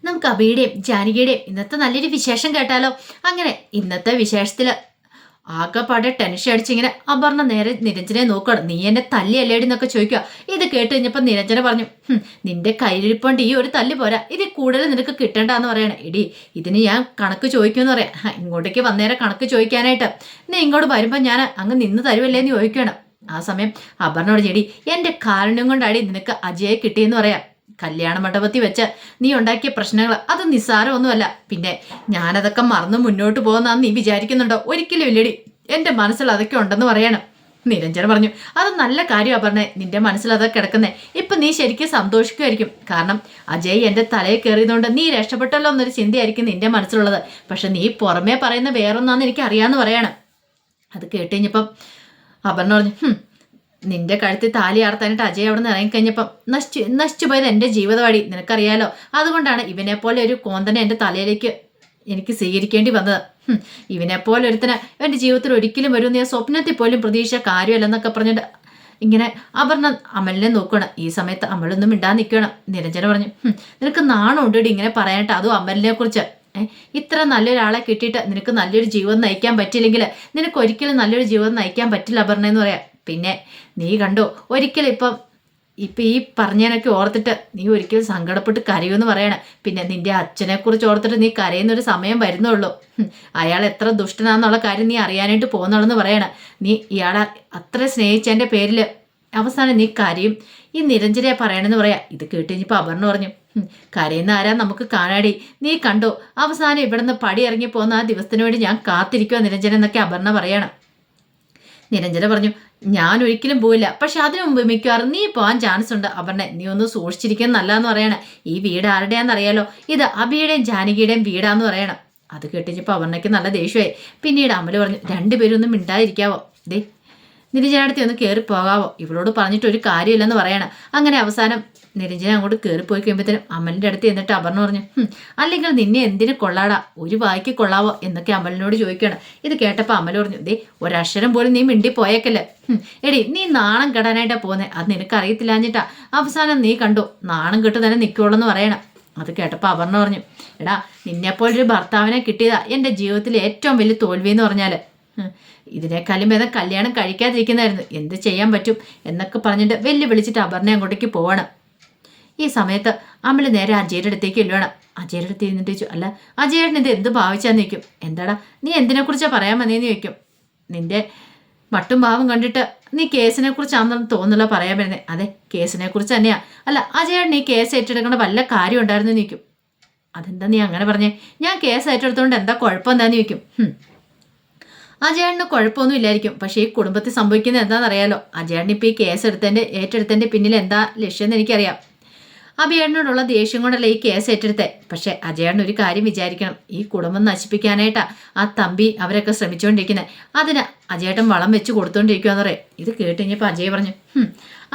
നമുക്ക് അബിയുടെയും ജാനകിയുടെയും ഇന്നത്തെ നല്ലൊരു വിശേഷം കേട്ടാലോ? അങ്ങനെ ഇന്നത്തെ വിശേഷത്തില് ആകെപ്പാടെ ടെൻഷൻ അടിച്ചിങ്ങനെ അപർണ നേരെ നിരഞ്ജനെ നോക്കണം. നീ എന്നെ തല്ലി അല്ലേടി എന്നൊക്കെ ചോദിക്കുക. ഇത് കേട്ട് കഴിഞ്ഞപ്പോൾ നിരഞ്ജന പറഞ്ഞു, നിന്റെ കയ്യിലിരിപ്പോണ്ട് ഈ ഒരു തല്ല് പോരാ, ഇത് കൂടുതൽ നിനക്ക് കിട്ടണ്ടെന്ന് പറയണേ. എടി ഇതിന് ഞാൻ കണക്ക് ചോദിക്കുമെന്ന് പറയാം. ഇങ്ങോട്ടേക്ക് വന്നേരം കണക്ക് ചോദിക്കാനായിട്ട് നീ ഇങ്ങോട്ട് വരുമ്പോൾ ഞാൻ അങ്ങ് നിന്ന് തരുമല്ലേന്ന് ചോദിക്കണം. ആ സമയം അപർണയോട് ചെടി, എൻ്റെ കാരുണ്യം കൊണ്ടാടി നിനക്ക് അജയെ കിട്ടിയെന്ന് പറയാം. കല്യാണ മണ്ഡപത്തിൽ വെച്ച് നീ ഉണ്ടാക്കിയ പ്രശ്നങ്ങൾ അത് നിസ്സാരമൊന്നുമല്ല. പിന്നെ ഞാനതൊക്കെ മറന്ന് മുന്നോട്ട് പോകുന്നതെന്ന് നീ വിചാരിക്കുന്നുണ്ടോ? ഒരിക്കലും ഇല്ലടി, എൻ്റെ മനസ്സിൽ അതൊക്കെ ഉണ്ടെന്ന് പറയണം. നിരഞ്ജന പറഞ്ഞു, അത് നല്ല കാര്യമാണ് പറഞ്ഞേ, നിന്റെ മനസ്സിൽ അതൊക്കെ കിടക്കുന്നേ. ഇപ്പം നീ ശരിക്കും സന്തോഷിക്കുമായിരിക്കും. കാരണം അജയ് എൻ്റെ തലയിൽ കയറിയതുകൊണ്ട് നീ രക്ഷപ്പെട്ടല്ലോ എന്നൊരു ചിന്തയായിരിക്കും നിന്റെ മനസ്സിലുള്ളത്. പക്ഷെ നീ പുറമേ പറയുന്ന വേറൊന്നാന്ന് എനിക്ക് അറിയാമെന്ന് പറയണം. അത് കേട്ട് കഴിഞ്ഞപ്പം അപർണ പറഞ്ഞു, നിന്റെ കഴുത്തിൽ താലി ആർത്താനായിട്ട് അജയ് അവിടെ നിന്ന് ഇറങ്ങിക്കഴിഞ്ഞപ്പം നശിച്ചു പോയത് എൻ്റെ ജീവിതവാടി, നിനക്കറിയാലോ. അതുകൊണ്ടാണ് ഇവനെപ്പോലെ ഒരു കോന്തനെ എൻ്റെ തലയിലേക്ക് എനിക്ക് സ്വീകരിക്കേണ്ടി വന്നത്. ഇവനെപ്പോലെ ഒരുത്തനെ എൻ്റെ ജീവിതത്തിൽ ഒരിക്കലും വരുമെന്ന് ഞാൻ സ്വപ്നത്തിൽ പോലും പ്രതീക്ഷ കാര്യമല്ലെന്നൊക്കെ പറഞ്ഞിട്ട് ഇങ്ങനെ അപർണ അമലിനെ നോക്കണം. ഈ സമയത്ത് അമലൊന്നും മിണ്ടാൻ നിൽക്കണം. നിരഞ്ജന പറഞ്ഞു, നിനക്ക് നാണം ഉണ്ടടി ഇങ്ങനെ പറയാനായിട്ട്, അതും അമലിനെ കുറിച്ച്. ഇത്ര നല്ലൊരാളെ കിട്ടിയിട്ട് നിനക്ക് നല്ലൊരു ജീവിതം നയിക്കാൻ പറ്റില്ലെങ്കിൽ നിനക്ക് ഒരിക്കലും നല്ലൊരു ജീവിതം നയിക്കാൻ പറ്റില്ല അപർണ എന്ന് പറയാം. പിന്നെ നീ കണ്ടോ, ഒരിക്കലും ഇപ്പം ഈ പറഞ്ഞതിനൊക്കെ ഓർത്തിട്ട് നീ ഒരിക്കലും സങ്കടപ്പെട്ട് കരയുമെന്ന് പറയണം. പിന്നെ നിന്റെ അച്ഛനെക്കുറിച്ച് ഓർത്തിട്ട് നീ കരയുന്നൊരു സമയം വരുന്നുള്ളൂ. അയാൾ എത്ര ദുഷ്ടനാന്നുള്ള കാര്യം നീ അറിയാനായിട്ട് പോകുന്നുള്ളെന്ന് പറയണം. നീ ഇയാളെ അത്ര സ്നേഹിച്ചതിൻ്റെ പേരിൽ അവസാനം നീ കരയും. ഈ നിരഞ്ജനയെ പറയണമെന്ന് പറയാം. ഇത് കേട്ട് കഴിഞ്ഞപ്പോൾ അപർണ പറഞ്ഞു, കരയുന്ന ആരാ നമുക്ക് കാണാടി, നീ കണ്ടോ അവസാനം ഇവിടെ നിന്ന് പടി ഇറങ്ങി പോകുന്ന ആ ദിവസത്തിന് വേണ്ടി ഞാൻ കാത്തിരിക്കുക നിരഞ്ജന എന്നൊക്കെ അപർണ പറയണം. നിരഞ്ജന പറഞ്ഞു, ഞാൻ ഒരിക്കലും പോയില്ല, പക്ഷെ അതിനു മുമ്പ് മിക്കവാറും നീ പോകാൻ ചാൻസ് ഉണ്ട് അപർണ, നീ ഒന്ന് സൂക്ഷിച്ചിരിക്കാൻ നല്ലതെന്ന് പറയണം. ഈ വീട് ആരുടെയാണെന്നറിയാലോ, ഇത് അബിയുടെയും ജാനകിയുടെയും വീടാന്ന് പറയണം. അത് കേട്ടിച്ചപ്പോൾ അപർണയ്ക്ക് നല്ല ദേഷ്യമായി. പിന്നീട് അമല് പറഞ്ഞു, രണ്ടുപേരും ഒന്നും മിണ്ടാതിരിക്കാവോ, ദേ നിരഞ്ജനടുത്ത് ഒന്ന് കയറി പോകാവോ, ഇവളോട് പറഞ്ഞിട്ട് ഒരു കാര്യമില്ലെന്ന് പറയണം. അങ്ങനെ അവസാനം നിരഞ്ജന അങ്ങോട്ട് കയറിപ്പോയി കഴിയുമ്പോഴത്തേനും അമലിൻ്റെ അടുത്ത് എന്നിട്ട് അപർണ പറഞ്ഞു, അല്ലെങ്കിൽ നിന്നെ എന്തിനു കൊള്ളാടാ, ഒരു വായിക്ക് കൊള്ളാവോ എന്നൊക്കെ അമലിനോട് ചോദിക്കണം. ഇത് കേട്ടപ്പോൾ അമൽ പറഞ്ഞു, ദേ ഒരക്ഷരം പോലും നീ മിണ്ടി പോയേക്കല്ലേ. എടി നീ നാണം കെടാനായിട്ടാ പോകുന്നത്, അത് നിനക്കറിയത്തില്ലാഞ്ഞിട്ടാ. അവസാനം നീ കണ്ടു നാണം കെട്ട് തന്നെ നിൽക്കുള്ളൂ എന്ന് പറയണം. അത് കേട്ടപ്പോൾ അപർണ പറഞ്ഞു, എടാ നിന്നെപ്പോലൊരു ഭർത്താവിനെ കിട്ടിയതാ എൻ്റെ ജീവിതത്തിലെ ഏറ്റവും വലിയ തോൽവി എന്ന് പറഞ്ഞാൽ. ഇതിനേക്കാളും ഭേദം കല്യാണം കഴിക്കാതിരിക്കുന്നതായിരുന്നു, എന്ത് ചെയ്യാൻ പറ്റും എന്നൊക്കെ പറഞ്ഞിട്ട് വെല്ലുവിളിച്ചിട്ട് അപർണ അങ്ങോട്ടേക്ക് പോവണം. ഈ സമയത്ത് അമല് നേരെ അജയുടെ അടുത്തേക്ക് ഇല്ലുവേണം. അജയുടെ അടുത്ത് ഇരുന്നിട്ട് ചോദിച്ചു, അല്ല അജയേട്ടൻ ഇത് എന്ത് ഭാവിച്ചാന്ന് ചോദിക്കും. എന്താടാ നീ എന്തിനെക്കുറിച്ചാണ് പറയാൻ വന്നേന്ന് ചോദിക്കും. നിന്റെ മട്ടും ഭാവം കണ്ടിട്ട് നീ കേസിനെ കുറിച്ചാണെന്ന് തോന്നുന്നില്ല പറയാൻ വരുന്നത്. അതെ കേസിനെ കുറിച്ച് തന്നെയാ. അല്ല അജയേട്ടൻ ഈ കേസ് ഏറ്റെടുക്കേണ്ട വല്ല കാര്യം ഉണ്ടായിരുന്നു ചോദിക്കും. അതെന്താ നീ അങ്ങനെ പറഞ്ഞേ, ഞാൻ കേസ് ഏറ്റെടുത്തോണ്ട് എന്താ കുഴപ്പം എന്താന്ന് ചോദിക്കും. അജയേട്ടന് കുഴപ്പമൊന്നും ഇല്ലായിരിക്കും, പക്ഷേ ഈ കുടുംബത്തിൽ സംഭവിക്കുന്നത് എന്താണെന്നറിയാലോ. അജയേട്ടൻ ഇപ്പോൾ ഈ കേസ് ഏറ്റെടുത്തതിൻ്റെ പിന്നിൽ എന്താ ലക്ഷ്യം എന്ന് എനിക്കറിയാം. അഭിയേട്ടനോടുള്ള ദേഷ്യം കൊണ്ടല്ല ഈ കേസ് ഏറ്റെടുത്തേ. പക്ഷെ അജയേട്ടൻ ഒരു കാര്യം വിചാരിക്കണം, ഈ കുടുംബം നശിപ്പിക്കാനായിട്ടാ ആ തമ്പി അവരൊക്കെ ശ്രമിച്ചുകൊണ്ടിരിക്കുന്നത്. അതിന് അജയേട്ടൻ വളം വെച്ച് കൊടുത്തോണ്ടിരിക്കുവാന്ന് പറയും. ഇത് കേട്ട് കഴിഞ്ഞപ്പോൾ അജയ് പറഞ്ഞു,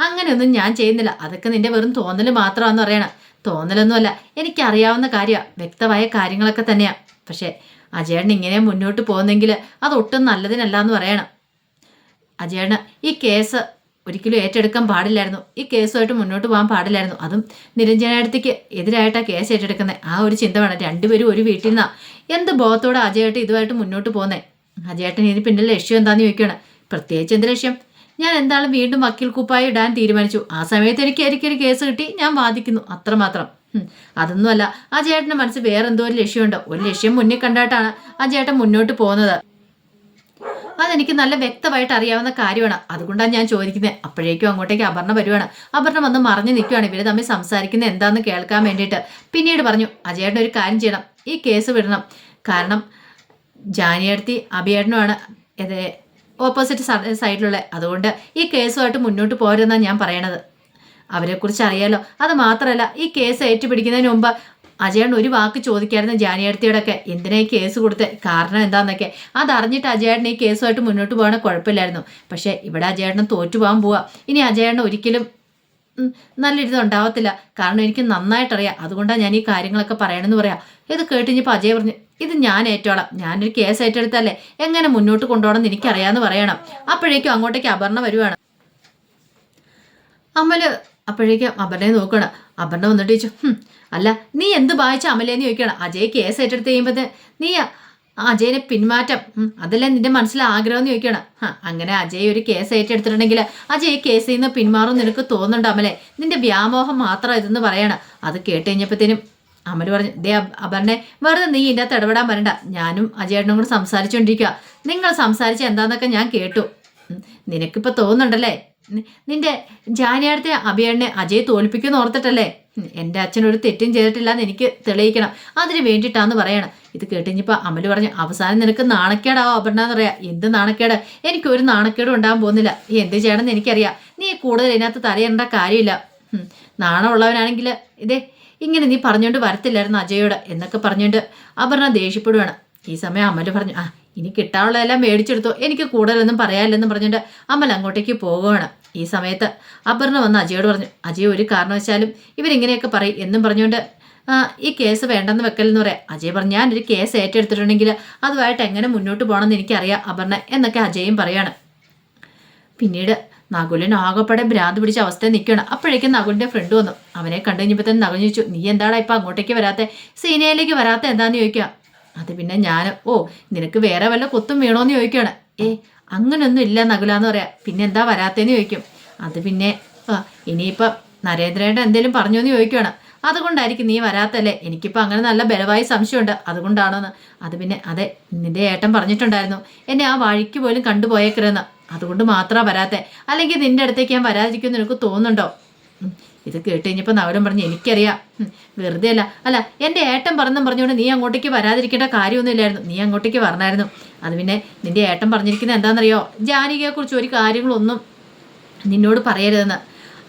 അങ്ങനെയൊന്നും ഞാൻ ചെയ്യുന്നില്ല, അതൊക്കെ നിന്റെ വെറും തോന്നൽ മാത്രമാണെന്ന് പറയണം. തോന്നലൊന്നുമല്ല, എനിക്കറിയാവുന്ന കാര്യമാണ്, വ്യക്തമായ കാര്യങ്ങളൊക്കെ തന്നെയാണ്. പക്ഷേ അജയേട്ടൻ ഇങ്ങനെ മുന്നോട്ട് പോകുന്നെങ്കിൽ അതൊട്ടും നല്ലതിനല്ല എന്ന് പറയണം. അജയേട്ടന് ഈ കേസ് ഒരിക്കലും ഏറ്റെടുക്കാൻ പാടില്ലായിരുന്നു, ഈ കേസുമായിട്ട് മുന്നോട്ട് പോകാൻ പാടില്ലായിരുന്നു. അതും നിരഞ്ജനടുത്തേക്ക് എതിരായിട്ടാണ് കേസ് ഏറ്റെടുക്കുന്നത്. ആ ഒരു ചിന്ത വേണം. രണ്ടുപേരും ഒരു വീട്ടിൽ നിന്നാ എന്ത് ബോധത്തോടെ അജയേട്ടൻ ഇതുമായിട്ട് മുന്നോട്ട് പോകുന്നത്. അജയേട്ടൻ ഇതിന് പിന്നിലെ ലക്ഷ്യം എന്താണെന്ന് ചോദിക്കണം. പ്രത്യേകിച്ച് എന്ത് ലക്ഷ്യം, ഞാൻ എന്തായാലും വീണ്ടും വക്കീൽ കുപ്പായി ഇടാൻ തീരുമാനിച്ചു. ആ സമയത്ത് എനിക്കൊരു കേസ് കിട്ടി, ഞാൻ വാദിക്കുന്നു, അത്രമാത്രം. അതൊന്നുമല്ല, അജയേട്ടൻ്റെ മനസ്സിൽ വേറെ എന്തോ ഒരു ലക്ഷ്യമുണ്ട്. ഒരു ലക്ഷ്യം മുന്നിൽ കണ്ടായിട്ടാണ് അജയേട്ടൻ മുന്നോട്ട് പോകുന്നത്. അതെനിക്ക് നല്ല വ്യക്തമായിട്ട് അറിയാവുന്ന കാര്യമാണ്, അതുകൊണ്ടാണ് ഞാൻ ചോദിക്കുന്നത്. അപ്പോഴേക്കും അങ്ങോട്ടേക്ക് അപർണ വരുവാണ്. അപർണ വന്ന് മറിഞ്ഞു നിൽക്കുകയാണ്. ഇവർ തമ്മിൽ സംസാരിക്കുന്നത് എന്താണെന്ന് കേൾക്കാൻ വേണ്ടിയിട്ട്. പിന്നീട് പറഞ്ഞു, അജയേട്ടൻ ഒരു കാര്യം ചെയ്യണം, ഈ കേസ് വിടണം. കാരണം ജാനിയടുത്തി അഭിയേട്ടനുമാണ് ഓപ്പോസിറ്റ് സൈഡിലുള്ള, അതുകൊണ്ട് ഈ കേസുമായിട്ട് മുന്നോട്ട് പോരെന്നാണ് ഞാൻ പറയണത്. അവരെക്കുറിച്ച് അറിയാലോ. അത് മാത്രമല്ല, ഈ കേസ് ഏറ്റുപിടിക്കുന്നതിന് മുമ്പ് അജയേട്ടൻ ഒരു വാക്ക് ചോദിക്കായിരുന്നു ജാനിയടുത്തിയോടൊക്കെ, എന്തിനാ ഈ കേസ് കൊടുത്തത്, കാരണം എന്താണെന്നൊക്കെ. അതറിഞ്ഞിട്ട് അജയേട്ടൻ ഈ കേസുമായിട്ട് മുന്നോട്ട് പോകണമെങ്കിൽ കുഴപ്പമില്ലായിരുന്നു. പക്ഷേ ഇവിടെ അജയേട്ടൻ തോറ്റു പോകാൻ പോവാ. ഇനി അജയേട്ടൻ ഒരിക്കലും നല്ലൊരിത് ഉണ്ടാവത്തില്ല. കാരണം എനിക്ക് നന്നായിട്ടറിയാം, അതുകൊണ്ടാണ് ഞാൻ ഈ കാര്യങ്ങളൊക്കെ പറയണമെന്ന് പറയാം. ഇത് കേട്ടിഞ്ഞപ്പോൾ അജയ് പറഞ്ഞു, ഇത് ഞാൻ ഏറ്റോളാം, ഞാനൊരു കേസ് ഏറ്റെടുത്തല്ലേ, എങ്ങനെ മുന്നോട്ട് കൊണ്ടുപോകണമെന്ന് എനിക്കറിയാമെന്ന് പറയണം. അപ്പോഴേക്കും അങ്ങോട്ടേക്ക് അപർണ വരുവാണ്. അമല് അപ്പോഴേക്കും അപർണയെ നോക്കണം. അപർണ വന്നിട്ട് ചോദിച്ചു, അല്ല നീ എന്ത് വായിച്ച അമലേന്ന് ചോദിക്കണം. അജയ് കേസ് ഏറ്റെടുത്ത് കഴിയുമ്പോഴത്തെ നീ അജയനെ പിന്മാറ്റം അതല്ലേ നിന്റെ മനസ്സിൽ ആഗ്രഹം എന്ന് ചോദിക്കണം. അങ്ങനെ അജയ് ഒരു കേസ് ഏറ്റെടുത്തിട്ടുണ്ടെങ്കിൽ അജയ് കേസിൽ നിന്ന് പിന്മാറും നിനക്ക് തോന്നുന്നുണ്ട് അമലെ. നിന്റെ വ്യാമോഹം മാത്രം ഇതെന്ന് പറയണം. അത് കേട്ട് കഴിഞ്ഞപ്പോഴത്തേനും അമൽ പറഞ്ഞു, ദേ അപർണെ, വെറുതെ നീ ഇതിൻ്റെ അകത്ത് ഇടപെടാൻ വരണ്ട. ഞാനും അജയേട്ടനും കൂടെ സംസാരിച്ചുകൊണ്ടിരിക്കുക. നിങ്ങൾ സംസാരിച്ച എന്താന്നൊക്കെ ഞാൻ കേട്ടു. നിനക്കിപ്പോൾ തോന്നുന്നുണ്ടല്ലേ നിന്റെ ജാനിയടുത്തെ അഭിയണ്ണെ അജയ് തോൽപ്പിക്കുമെന്ന് ഓർത്തിട്ടല്ലേ? എൻ്റെ അച്ഛനൊരു തെറ്റും ചെയ്തിട്ടില്ല എന്ന് എനിക്ക് തെളിയിക്കണം. അതിന് വേണ്ടിയിട്ടാന്ന് പറയണം. ഇത് കേട്ടിഞ്ഞപ്പോൾ അമല് പറഞ്ഞു, അവസാനം നിനക്ക് നാണക്കേടാവോ അപർണ എന്ന് പറയാം. എന്ത് നാണക്കേട്? എനിക്കൊരു നാണക്കേടും ഉണ്ടാകാൻ പോകുന്നില്ല. എന്ത് ചെയ്യണമെന്ന് എനിക്കറിയാം. നീ കൂടുതൽ ഇതിനകത്ത് തലയിടേണ്ട കാര്യമില്ല. നാണമുള്ളവനാണെങ്കിൽ ഇതേ ഇങ്ങനെ നീ പറഞ്ഞുകൊണ്ട് വരത്തില്ലായിരുന്നു അജയോട് എന്നൊക്കെ പറഞ്ഞുകൊണ്ട് അപർണ ദേഷ്യപ്പെടുവാണ്. ഈ സമയം അമല് പറഞ്ഞു, ഇനി കിട്ടാനുള്ളതെല്ലാം മേടിച്ചെടുത്തോ, എനിക്ക് കൂടുതലൊന്നും പറയാനില്ലെന്ന് പറഞ്ഞുകൊണ്ട് അമൽ അങ്ങോട്ടേക്ക് പോവുകയാണ്. ഈ സമയത്ത് അപർണ വന്ന് അജയോട് പറഞ്ഞു, അജയ് ഒരു കാരണവശാലും ഇവരിങ്ങനെയൊക്കെ പറയും എന്നും പറഞ്ഞുകൊണ്ട് ഈ കേസ് വേണ്ടെന്ന് വെക്കലെന്ന് പറയാം. അജയ് പറഞ്ഞു, ഞാനൊരു കേസ് ഏറ്റെടുത്തിട്ടുണ്ടെങ്കിൽ അതുമായിട്ട് എങ്ങനെ മുന്നോട്ട് പോകണമെന്ന് എനിക്കറിയാം അപർണ എന്നൊക്കെ അജയും പറയാണ്. പിന്നീട് നകുലിന് ആകെപ്പാടെ ഭ്രാന്ത് പിടിച്ച അവസ്ഥയിൽ നിൽക്കണം. അപ്പോഴേക്കും നകുലിൻ്റെ ഫ്രണ്ട് വന്നു. അവനെ കണ്ടു കഴിഞ്ഞപ്പോൾ തന്നെ നകുൽ ചോദിച്ചു, നീ എന്താടാ ഇപ്പം അങ്ങോട്ടേക്ക് വരാത്തെ, സീനിയയിലേക്ക് വരാത്ത എന്താന്ന് ചോദിക്കാം. അത് പിന്നെ ഞാൻ നിനക്ക് വേറെ വല്ല കൊത്തും വീണോന്ന് ചോദിക്കുകയാണ്. അങ്ങനൊന്നും ഇല്ല നകുലാന്ന് പറയാം. പിന്നെ എന്താ വരാത്തേന്ന് ചോദിക്കും. അത് പിന്നെ ഇനിയിപ്പം നരേന്ദ്രേട്ടൻ എന്തെങ്കിലും പറഞ്ഞോന്ന് ചോദിക്കുകയാണ്. അതുകൊണ്ടായിരിക്കും നീ വരാത്തല്ലേ. എനിക്കിപ്പോൾ അങ്ങനെ നല്ല ബലമായി സംശയമുണ്ട്, അതുകൊണ്ടാണോന്ന്. അത് പിന്നെ അതെ, നിന്റെ ഏട്ടൻ പറഞ്ഞിട്ടുണ്ടായിരുന്നു എന്നെ ആ വഴിക്ക് പോലും കണ്ടുപോയേക്കരുതെന്ന്. അതുകൊണ്ട് മാത്രമാണ് വരാത്തെ. അല്ലെങ്കിൽ നിന്റെ അടുത്തേക്ക് ഞാൻ വരാതിരിക്കുമെന്ന് നിനക്ക് തോന്നുന്നുണ്ടോ? ഇത് കേട്ട് കഴിഞ്ഞപ്പോൾ നവലും പറഞ്ഞു, എനിക്കറിയാം, വെറുതെ അല്ല എൻ്റെ ഏട്ടൻ പറഞ്ഞുകൊണ്ട് നീ അങ്ങോട്ടേക്ക് വരാതിരിക്കേണ്ട കാര്യമൊന്നുമില്ലായിരുന്നു. നീ അങ്ങോട്ടേക്ക് വരണമായിരുന്നു. അത് പിന്നെ നിന്റെ ഏട്ടൻ പറഞ്ഞിരിക്കുന്നത് എന്താണെന്നറിയോ, ജാനകിയെക്കുറിച്ച് ഒരു കാര്യങ്ങളൊന്നും നിന്നോട് പറയരുതെന്ന്.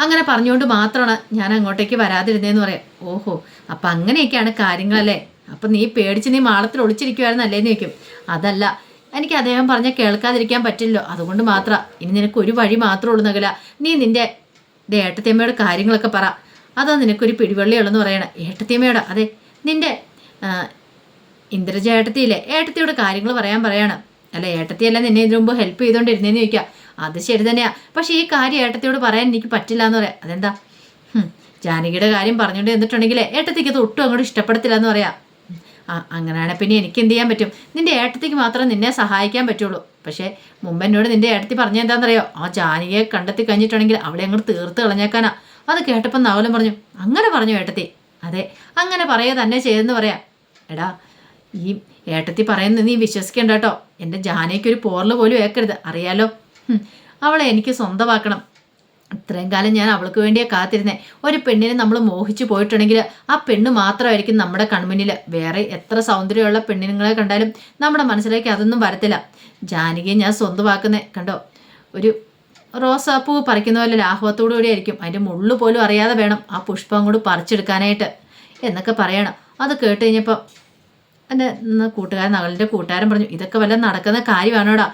അങ്ങനെ പറഞ്ഞുകൊണ്ട് മാത്രമാണ് ഞാൻ അങ്ങോട്ടേക്ക് വരാതിരുന്നതെന്ന് പറയാം. ഓഹോ, അപ്പം അങ്ങനെയൊക്കെയാണ് കാര്യങ്ങളല്ലേ. അപ്പം നീ പേടിച്ച് നീ മാളത്തിൽ ഒളിച്ചിരിക്കുമായിരുന്നല്ലേന്ന് ചോദിക്കും. അതല്ല, എനിക്ക് അദ്ദേഹം പറഞ്ഞാൽ കേൾക്കാതിരിക്കാൻ പറ്റില്ലല്ലോ, അതുകൊണ്ട് മാത്രം. ഇനി നിനക്ക് ഒരു വഴി മാത്രമേ ഉള്ളൂ നഗല, നീ നിന്റെ ഏട്ടത്തിയമ്മയോട് കാര്യങ്ങളൊക്കെ പറ. അതാ നിനക്കൊരു പിടിവള്ളിയുള്ളെന്ന് പറയണം. ഏട്ടത്തിയമ്മയോട്? അതെ, നിന്റെ ഇന്ദ്രജ ഏട്ടത്തിയില്ലേ, ഏട്ടത്തിയോട് കാര്യങ്ങൾ പറയണം. അല്ല, ഏട്ടത്തിയല്ല നിന്നെ ഇതിനു മുമ്പ് ഹെൽപ്പ് ചെയ്തുകൊണ്ടിരുന്നേന്ന് ചോദിക്കാം. അത് ശരി തന്നെയാ, പക്ഷേ ഈ കാര്യം ഏട്ടത്തിയോട് പറയാൻ എനിക്ക് പറ്റില്ല എന്ന് പറയാം. അതെന്താ? ജാനകിയുടെ കാര്യം പറഞ്ഞുകൊണ്ട് എന്നിട്ടുണ്ടെങ്കിൽ ഏട്ടത്തിക്ക് അത് ഒട്ടും അങ്ങോട്ട് ഇഷ്ടപ്പെടത്തില്ല എന്ന് പറയാം. അങ്ങനെയാണെങ്കിൽ പിന്നെ എനിക്ക് എന്ത് ചെയ്യാൻ പറ്റും? നിന്റെ ഏട്ടത്തിക്ക് മാത്രം നിന്നെ സഹായിക്കാൻ പറ്റുള്ളൂ. പക്ഷേ മുമ്പ് എന്നോട് നിന്റെ ഏട്ടത്തി പറഞ്ഞ എന്താണെന്നറിയോ, ആ ജാനകിയെ കണ്ടെത്തി കഴിഞ്ഞിട്ടുണ്ടെങ്കിൽ അവളെ അങ്ങോട്ട് തീർത്ത് കളഞ്ഞേക്കാനാ. അത് കേട്ടപ്പോൾ നവലം പറഞ്ഞു, അങ്ങനെ പറഞ്ഞു ഏട്ടത്തി? അതെ, അങ്ങനെ പറയുക തന്നെ ചെയ്തെന്ന് പറയാം. എടാ, ഈ ഏട്ടത്തി പറയുന്നത് നീ വിശ്വസിക്കേണ്ട കേട്ടോ. എൻ്റെ ജാനകിക്കൊരു പോറൽ പോലും ഏക്കരുത്, അറിയാലോ. അവളെ എനിക്ക് സ്വന്തമാക്കണം. ഇത്രയും കാലം ഞാൻ അവൾക്ക് വേണ്ടിയാ കാത്തിരുന്നേ. ഒരു പെണ്ണിനെ നമ്മൾ മോഹിച്ചു പോയിട്ടുണ്ടെങ്കിൽ ആ പെണ്ണ് മാത്രമായിരിക്കും നമ്മുടെ കൺമുന്നിൽ. വേറെ എത്ര സൗന്ദര്യമുള്ള പെണ്ണിനെ കണ്ടാലും നമ്മുടെ മനസ്സിലേക്ക് അതൊന്നും വരത്തില്ല. ജാനകിയെ ഞാൻ സ്വന്തമാക്കുന്നേ കണ്ടോ, ഒരു റോസാപ്പൂ പറിക്കുന്ന പോലെ ലാഘവത്തോടു കൂടി ആയിരിക്കും. അതിൻ്റെ മുള്ളു പോലും അറിയാതെ വേണം ആ പുഷ്പം കൂടി പറിച്ചെടുക്കാനായിട്ട് എന്നൊക്കെ പറയണം. അത് കേട്ട് കഴിഞ്ഞപ്പം എൻ്റെ കൂട്ടുകാരൻ, നകളുടെ കൂട്ടുകാരൻ പറഞ്ഞു, ഇതൊക്കെ വല്ല നടക്കുന്ന കാര്യമാണോടാ?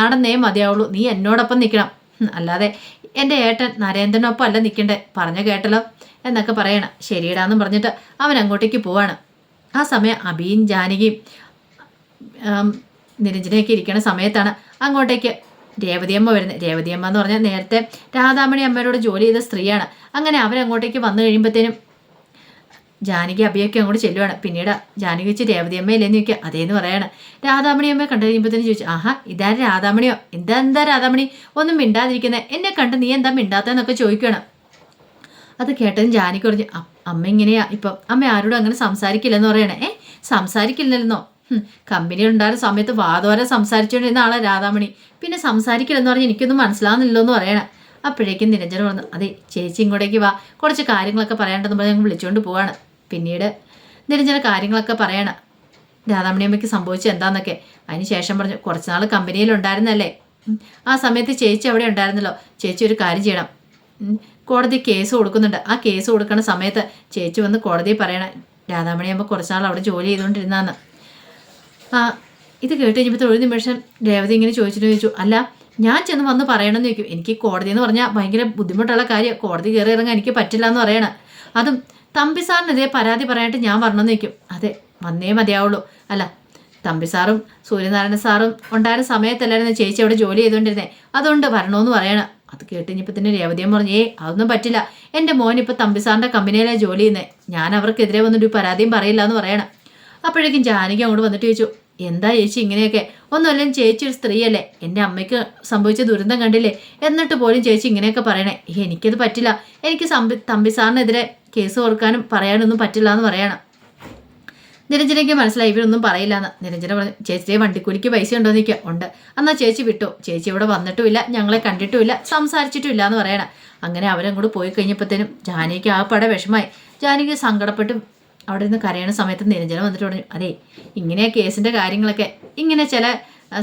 നടന്നേ മതിയാവുള്ളൂ. നീ എന്നോടൊപ്പം നിൽക്കണം, അല്ലാതെ എൻ്റെ ഏട്ടൻ നരേന്ദ്രനൊപ്പം അല്ല നിൽക്കണ്ടേ. പറഞ്ഞു കേട്ടല്ലോ എന്നൊക്കെ പറയണം. ശരിയിടാന്നും പറഞ്ഞിട്ട് അവൻ അങ്ങോട്ടേക്ക് പോവാണ്. ആ സമയം അഭിയും ജാനകിയും നിരഞ്ജനയൊക്കെ ഇരിക്കുന്ന സമയത്താണ് അങ്ങോട്ടേക്ക് രേവതിയമ്മ വരുന്നത്. രേവതിയമ്മ എന്ന് പറഞ്ഞാൽ നേരത്തെ രാധാമണി അമ്മയോട് ജോലി ചെയ്ത സ്ത്രീയാണ്. അങ്ങനെ അവരങ്ങോട്ടേക്ക് വന്നു കഴിയുമ്പോഴത്തേനും ജാനകി അഭിയൊക്കെ അങ്ങോട്ട് ചെല്ലുവാണ്. പിന്നീട് ജാനകി വെച്ച് രേവതിയമ്മയില്ലെന്ന് ചോദിക്കുക. അതേന്ന് പറയാണ്. രാധാമണി അമ്മയെ കണ്ടു കഴിയുമ്പോഴത്തേനും ചോദിച്ചു, ആഹാ, ഇതാരും രാധാമണിയോ? എന്താ രാധാമണി ഒന്നും മിണ്ടാതിരിക്കുന്നത്? എന്നെ കണ്ട് നീ എന്താ മിണ്ടാത്തതെന്നൊക്കെ ചോദിക്കുകയാണ്. അത് കേട്ടതും ജാനകി പറഞ്ഞു, അമ്മ ഇങ്ങനെയാ ഇപ്പം, അമ്മ ആരോടും അങ്ങനെ സംസാരിക്കില്ലെന്ന് പറയണേ. സംസാരിക്കില്ലെന്നോ? കമ്പനി ഉണ്ടായിരുന്ന സമയത്ത് വാതോരെ സംസാരിച്ചുകൊണ്ടിരുന്ന ആളെ രാധാമണി, പിന്നെ സംസാരിക്കില്ലെന്ന് പറഞ്ഞ് എനിക്കൊന്നും മനസ്സിലാവുന്നില്ലോ എന്ന് പറയണം. അപ്പോഴേക്കും നിരഞ്ജന പറഞ്ഞു, അതെ ചേച്ചി ഇങ്ങോട്ടേക്ക് വാ, കുറച്ച് കാര്യങ്ങളൊക്കെ പറയാണ്ടെന്ന് പറഞ്ഞ് ഞങ്ങൾ വിളിച്ചുകൊണ്ട് പോവാണ്. പിന്നീട് നിരഞ്ജന കാര്യങ്ങളൊക്കെ പറയണം, രാധാമണിയമ്മയ്ക്ക് സംഭവിച്ചു എന്താന്നൊക്കെ. അതിന് ശേഷം പറഞ്ഞു, കുറച്ച് നാൾ കമ്പനിയിലുണ്ടായിരുന്നല്ലേ, ആ സമയത്ത് ചേച്ചി അവിടെ ഉണ്ടായിരുന്നല്ലോ. ചേച്ചി ഒരു കാര്യം ചെയ്യണം, കോടതി കേസ് കൊടുക്കുന്നുണ്ട്. ആ കേസ് കൊടുക്കുന്ന സമയത്ത് ചേച്ചി വന്ന് കോടതിയിൽ പറയണം, രാധാമണിയമ്മ കുറച്ച് നാൾ അവിടെ ജോലി ചെയ്തുകൊണ്ടിരുന്നാന്ന്. ഇത് കേട്ട് കഴിഞ്ഞപ്പോൾ ഒരു നിമിഷം രേവതി ഇങ്ങനെ ചോദിച്ചു, അല്ല ഞാൻ ചെന്ന് വന്ന് പറയണമെന്ന് ചോദിക്കും. എനിക്ക് കോടതി എന്ന് പറഞ്ഞാൽ ഭയങ്കര ബുദ്ധിമുട്ടുള്ള കാര്യം, കോടതി കയറി ഇറങ്ങാൻ എനിക്ക് പറ്റില്ല എന്ന് പറയണം. അതും തമ്പി സാറിനെതിരെ പരാതി പറയാനായിട്ട് ഞാൻ വരണമെന്ന് ചോദിക്കും. അതെ, വന്നേ മതിയാവുള്ളൂ. അല്ല, തമ്പി സാറും സൂര്യനാരായണ സാറും ഉണ്ടായിരുന്ന സമയത്തല്ലായിരുന്നു ചേച്ചി അവിടെ ജോലി ചെയ്തുകൊണ്ടിരുന്നേ, അതുകൊണ്ട് വരണമെന്ന് പറയണം. അത് കേട്ട് ഇനിയിപ്പോൾ തന്നെ രേവതിയും പറഞ്ഞു അതൊന്നും പറ്റില്ല, എൻ്റെ മോൻ ഇപ്പോൾ തമ്പിസാറിൻ്റെ കമ്പനിയിലെ ജോലി ചെയ്യുന്നത്, ഞാൻ അവർക്കെതിരെ വന്നൊരു പരാതിയും പറയില്ല എന്ന് പറയണം. അപ്പോഴേക്കും ജാനകി അങ്ങോട്ട് വന്നിട്ട് ചോദിച്ചു, എന്താ ചേച്ചി ഇങ്ങനെയൊക്കെ? ഒന്നുമല്ലെങ്കിൽ ചേച്ചി ഒരു സ്ത്രീയല്ലേ, എൻ്റെ അമ്മയ്ക്ക് സംഭവിച്ച ദുരന്തം കണ്ടില്ലേ, എന്നിട്ട് പോലും ചേച്ചി ഇങ്ങനെയൊക്കെ പറയണേ? എനിക്കത് പറ്റില്ല, എനിക്ക് തമ്പിസാറിനെതിരെ കേസ് കൊടുക്കാനും പറയാനൊന്നും പറ്റില്ല എന്ന് പറയണം. നിരഞ്ജനയ്ക്ക് മനസ്സിലായി ഇവരൊന്നും പറയില്ലാന്ന്. നിരഞ്ജന പറഞ്ഞു, ചേച്ചിയെ വണ്ടിക്കൂലിക്ക് പൈസ ഉണ്ടോ എന്ന് നിൽക്കുക ഉണ്ട്, എന്നാൽ ചേച്ചി വിട്ടോ, ചേച്ചി ഇവിടെ വന്നിട്ടുമില്ല, ഞങ്ങളെ കണ്ടിട്ടുമില്ല, സംസാരിച്ചിട്ടുമില്ല എന്ന് പറയണം. അങ്ങനെ അവരങ്ങോട്ട് പോയി കഴിഞ്ഞപ്പോഴത്തേനും ജാനകിക്ക് ആ പട വിഷമായി. ജാനകി സങ്കടപ്പെട്ട് അവിടെ നിന്ന് കരയണ സമയത്ത് നിരഞ്ജന വന്നിട്ട് പറഞ്ഞു, അതെ ഇങ്ങനെ കേസിൻ്റെ കാര്യങ്ങളൊക്കെ ഇങ്ങനെ ചില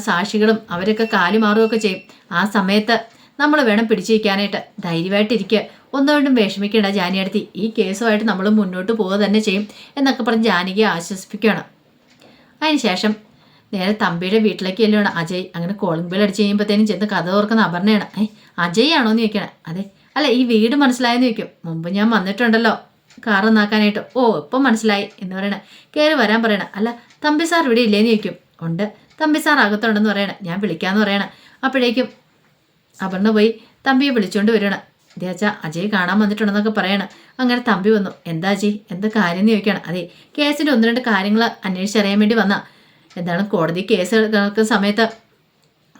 സാക്ഷികളും അവരൊക്കെ കാലുമാറുകയൊക്കെ ചെയ്യും, ആ സമയത്ത് നമ്മൾ വേണം പിടിച്ചിരിക്കാനായിട്ട്, ധൈര്യമായിട്ടിരിക്കുക, ഒന്നുകൊണ്ടും വിഷമിക്കേണ്ട ജാനിയടുത്തി, ഈ കേസുമായിട്ട് നമ്മൾ മുന്നോട്ട് പോവുക തന്നെ ചെയ്യും എന്നൊക്കെ പറഞ്ഞ് ജാനകിയെ ആശ്വസിപ്പിക്കുകയാണ്. അതിനുശേഷം നേരെ തമ്പിയുടെ വീട്ടിലേക്ക് ചെല്ലുകയാണ് അജയ്. അങ്ങനെ കോളിംഗ് ബെൽ അടിച്ച് കഴിയുമ്പോഴത്തേനും ചെന്ന് കഥ ഓർക്കുന്ന അപർണയാണ്. അജയ് ആണോ എന്ന് ചോദിക്കണം. അതെ. അല്ല ഈ വീട് മനസ്സിലായെന്ന് ചോദിക്കും. മുമ്പ് ഞാൻ വന്നിട്ടുണ്ടല്ലോ കാർ നന്നാക്കാനായിട്ട്. ഓ ഇപ്പം മനസ്സിലായി എന്ന് പറയണേ. കയറി വരാൻ പറയണേ. അല്ല തമ്പി സാർ ഇവിടെ ഇല്ലേന്ന് ചോദിക്കും. ഉണ്ട്, തമ്പി സാർ അകത്തുണ്ടെന്ന് പറയണേ. ഞാൻ വിളിക്കാമെന്ന് പറയണേ. അപ്പോഴേക്കും അപർണ പോയി തമ്പിയെ വിളിച്ചുകൊണ്ട് വരികയാണ്. ഇതേച്ചാ അജയ് കാണാൻ വന്നിട്ടുണ്ടെന്നൊക്കെ പറയണം. അങ്ങനെ തമ്പി വന്നു. എന്താ അജയ്, എന്താ കാര്യം എന്ന് ചോദിക്കണം. അതെ കേസിൻ്റെ 1-2 കാര്യങ്ങൾ അന്വേഷിച്ചറിയാൻ വേണ്ടി വന്നാ. എന്താണ് കോടതി കേസ് നടക്കുന്ന സമയത്ത്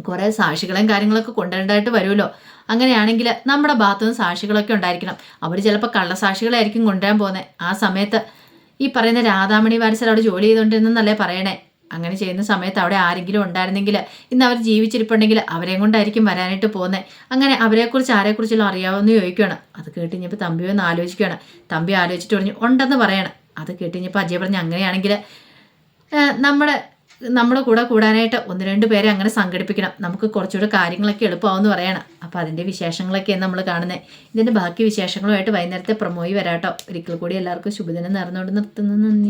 കുറേ സാക്ഷികളെയും കാര്യങ്ങളൊക്കെ കൊണ്ടുവരേണ്ടതായിട്ട് വരുമല്ലോ. അങ്ങനെയാണെങ്കിൽ നമ്മുടെ ഭാഗത്തുനിന്ന് സാക്ഷികളൊക്കെ ഉണ്ടായിരിക്കണം. അവർ ചിലപ്പോൾ കള്ളസാക്ഷികളായിരിക്കും കൊണ്ടുവരാൻ പോകുന്നത്. ആ സമയത്ത് ഈ പറയുന്ന രാധാമണി വാരസൽ അവിടെ ജോലി ചെയ്തുകൊണ്ടിരുന്നല്ലേ പറയണേ. അങ്ങനെ ചെയ്യുന്ന സമയത്ത് അവിടെ ആരെങ്കിലും ഉണ്ടായിരുന്നെങ്കിൽ, ഇന്ന് അവർ ജീവിച്ചിരിപ്പുണ്ടെങ്കിൽ അവരെയും കൊണ്ടായിരിക്കും വരാനായിട്ട് പോകുന്നത്. അങ്ങനെ അവരെക്കുറിച്ച് ആരെക്കുറിച്ചെല്ലാം അറിയാവുന്ന ചോദിക്കുകയാണ്. അത് കേട്ടിഞ്ഞപ്പോൾ തമ്പി ഒന്ന് ആലോചിക്കുകയാണ്. തമ്പി ആലോചിച്ചിട്ട് പറഞ്ഞു ഉണ്ടെന്ന് പറയണം. അത് കേട്ടിഞ്ഞപ്പോൾ അജയ് പറഞ്ഞു, അങ്ങനെയാണെങ്കിൽ നമ്മുടെ കൂടെ കൂടാനായിട്ട് 1-2 പേരെ അങ്ങനെ സംഘടിപ്പിക്കണം, നമുക്ക് കുറച്ചുകൂടെ കാര്യങ്ങളൊക്കെ എളുപ്പമാവെന്ന് പറയണം. അപ്പോൾ അതിൻ്റെ വിശേഷങ്ങളൊക്കെയാണ് നമ്മൾ കാണുന്നത്. ഇതിൻ്റെ ബാക്കി വിശേഷങ്ങളുമായിട്ട് വൈകുന്നേരത്തെ പ്രൊമോയി വരാട്ടോ. ഒരിക്കൽ കൂടി എല്ലാവർക്കും ശുഭദിനം നേർന്നുകൊണ്ട് നിർത്തുന്നു. നന്ദി.